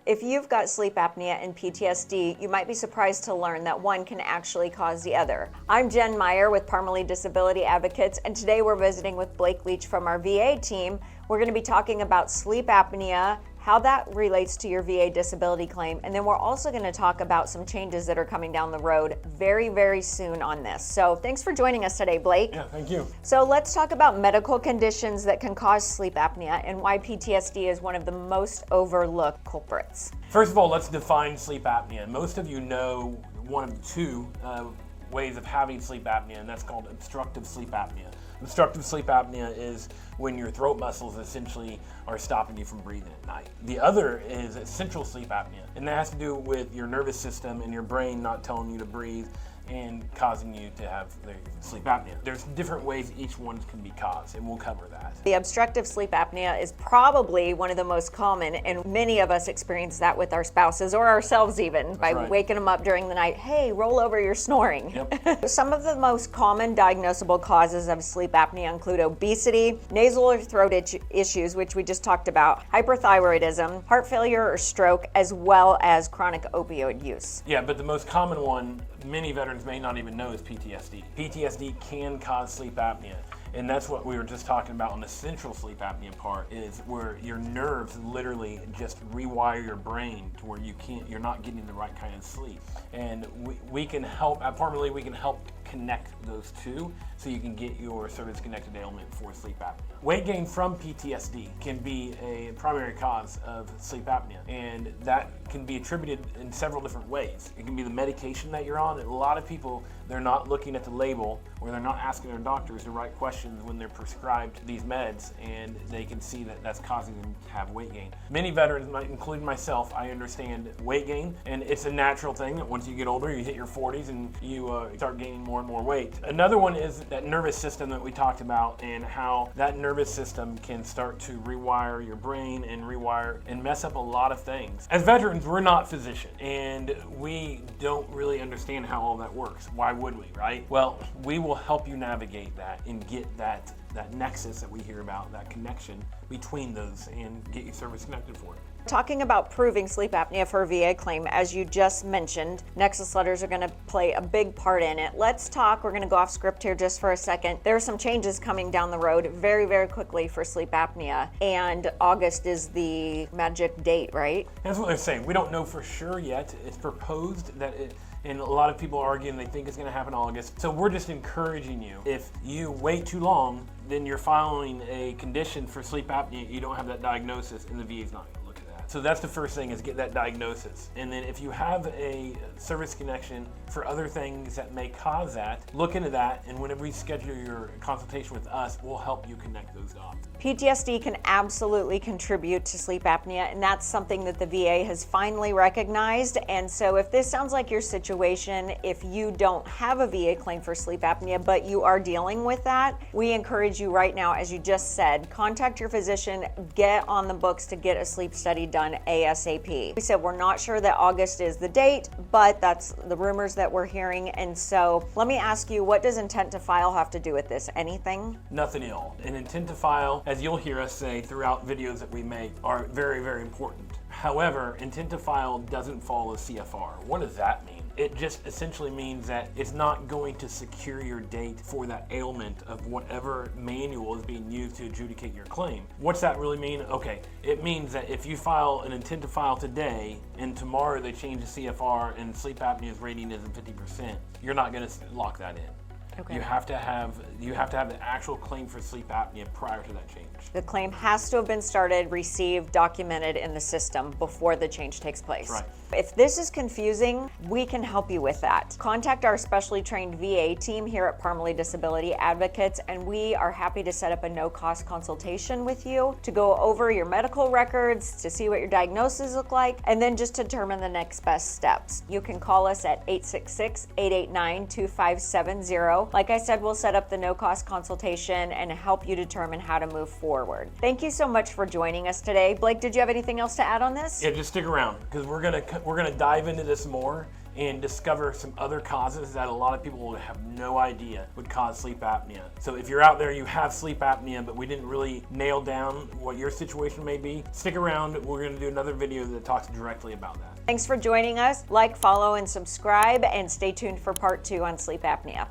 If you've got sleep apnea and PTSD, you might be surprised to learn that one can actually cause the other. I'm Jen Meyer with Parmele Disability Advocates, and today we're visiting with Blake Leitch from our VA team. We're going to be talking about sleep apnea, how that relates to your VA disability claim, and then we're also going to talk about some changes that are coming down the road very, very soon on this. So thanks for joining us today, Blake. Yeah, thank you. So let's talk about medical conditions that can cause sleep apnea and why PTSD is one of the most overlooked culprits. First of all, let's define sleep apnea. Most of you know one of two ways of having sleep apnea, and that's called obstructive sleep apnea. Obstructive sleep apnea is when your throat muscles essentially are stopping you from breathing at night. The other is essential sleep apnea, and that has to do with your nervous system and your brain not telling you to breathe and causing you to have the sleep apnea. There's different ways each one can be caused, and we'll cover that. The obstructive sleep apnea is probably one of the most common, and many of us experience that with our spouses or ourselves even by waking them up during the night. Hey, roll over, you're snoring. Yep. Some of the most common diagnosable causes of sleep apnea include obesity, nasal or throat issues, which we just talked about, hyperthyroidism, heart failure or stroke, as well as chronic opioid use. Yeah, but the most common one many veterans may not even know is PTSD. PTSD can cause sleep apnea. And that's what we were just talking about on the central sleep apnea part, is where your nerves literally just rewire your brain to where you're not getting the right kind of sleep. And we can help, at Parmele, we can help connect those two so you can get your service-connected ailment for sleep apnea. Weight gain from PTSD can be a primary cause of sleep apnea, and that can be attributed in several different ways. It can be the medication that you're on. A lot of people, they're not looking at the label, or they're not asking their doctors the right questions when they're prescribed these meds, and they can see that that's causing them to have weight gain. Many veterans, including myself, I understand weight gain, and it's a natural thing that once you get older, you hit your 40s and you start gaining more and more weight. Another one is that nervous system that we talked about, and how that nervous system can start to rewire your brain and rewire and mess up a lot of things. As veterans, we're not physicians, and we don't really understand how all that works. Why would we, right? Well, we will help you navigate that and get that nexus that we hear about, that connection between those, and get you service connected for it. Talking about proving sleep apnea for a VA claim, as you just mentioned, nexus letters are going to play a big part in it. Let's talk, we're going to go off script here just for a second. There are some changes coming down the road very, very quickly for sleep apnea, and August is the magic date, right? That's what they're saying. We don't know for sure yet. It's proposed that and a lot of people are arguing they think it's going to happen in August. So we're just encouraging you. If you wait too long, then you're following a condition for sleep apnea. You don't have that diagnosis, and the VA's not going to look at that. So that's the first thing, is get that diagnosis. And then if you have a service connection for other things that may cause that, look into that. And whenever we schedule your consultation with us, we'll help you connect those dots. PTSD can absolutely contribute to sleep apnea, and that's something that the VA has finally recognized. And so if this sounds like your situation, if you don't have a VA claim for sleep apnea, but you are dealing with that, we encourage you right now, as you just said, contact your physician, get on the books to get a sleep study done ASAP. We said we're not sure that August is the date, but that's the rumors that we're hearing. And so let me ask you, what does intent to file have to do with this? Anything? Nothing at all. An intent to file, as you'll hear us say throughout videos that we make, are very, very important. However, intent to file doesn't follow CFR. What does that mean? It just essentially means that it's not going to secure your date for that ailment of whatever manual is being used to adjudicate your claim. What's that really mean? Okay, it means that if you file an intent to file today and tomorrow they change the CFR and sleep apnea's rating is 50%, you're not going to lock that in. Okay. You have to have the actual claim for sleep apnea prior to that change. The claim has to have been started, received, documented in the system before the change takes place. Right. If this is confusing, we can help you with that. Contact our specially trained VA team here at Parmele Disability Advocates, and we are happy to set up a no-cost consultation with you to go over your medical records, to see what your diagnoses look like, and then just determine the next best steps. You can call us at 866-889-2570. Like I said, we'll set up the no-cost consultation and help you determine how to move forward. Thank you so much for joining us today. Blake, did you have anything else to add on this? Yeah, just stick around, because we're gonna dive into this more and discover some other causes that a lot of people would have no idea would cause sleep apnea. So if you're out there, you have sleep apnea, but we didn't really nail down what your situation may be, stick around. We're going to do another video that talks directly about that. Thanks for joining us. Like, follow, and subscribe, and stay tuned for part 2 on sleep apnea.